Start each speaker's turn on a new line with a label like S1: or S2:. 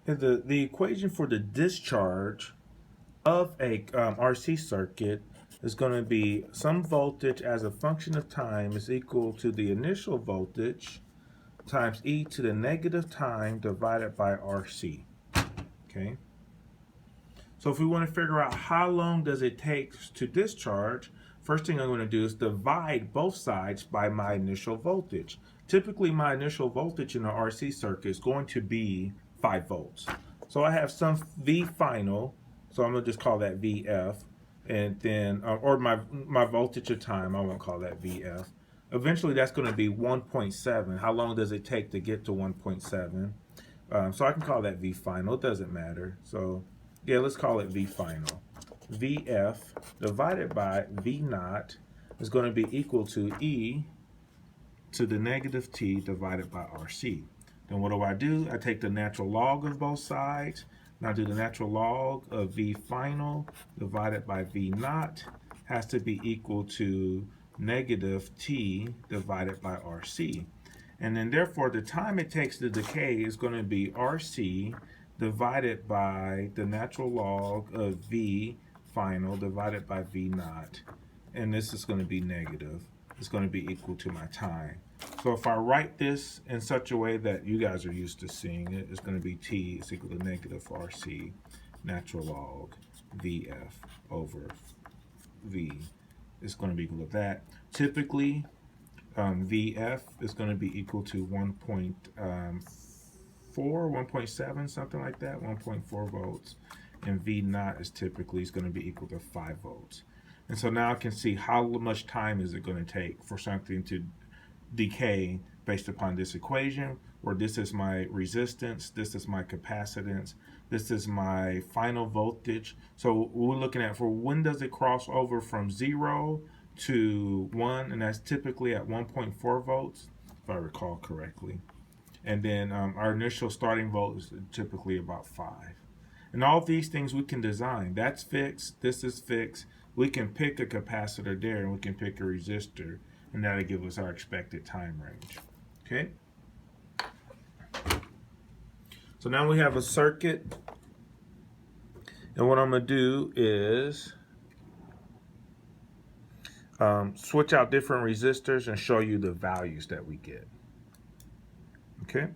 S1: The equation for the discharge of a RC circuit is going to be some voltage as a function of time is equal to the initial voltage times e to the negative time divided by RC. Okay. So if we want to figure out how long does it take to discharge, first thing I'm going to do is divide both sides by my initial voltage. Typically my initial voltage in the RC circuit is going to be 5 volts. So I have some V final, so I'm going to just call that VF, and then, or my voltage of time, I won't call that VF. Eventually that's going to be 1.7. How long does it take to get to 1.7? So I can call that V final, it doesn't matter. So yeah, let's call it V final. VF divided by V naught is going to be equal to E to the negative T divided by RC. Then what do? I take the natural log of both sides. Now do the natural log of V final divided by V naught has to be equal to negative T divided by RC. And then therefore the time it takes to decay is going to be RC divided by the natural log of V final divided by V naught. And this is going to be negative. It's going to be equal to my time. So if I write this in such a way that you guys are used to seeing it, it's going to be T is equal to negative RC natural log VF over V. It's going to be equal to that. Typically, VF is going to be equal to 1.4, 1.7, something like that, 1.4 volts. And V naught is typically going to be equal to 5 volts. And so now I can see how much time is it going to take for something to decay based upon this equation, where this is my resistance, this is my capacitance, this is my final voltage. So we're looking at for when does it cross over from 0 to 1, and that's typically at 1.4 volts, if I recall correctly. And then our initial starting volt is typically about 5. And all of these things we can design. That's fixed, this is fixed. We can pick a capacitor there, and we can pick a resistor, and that'll give us our expected time range. Okay? So now we have a circuit, and what I'm going to do is switch out different resistors and show you the values that we get. Okay?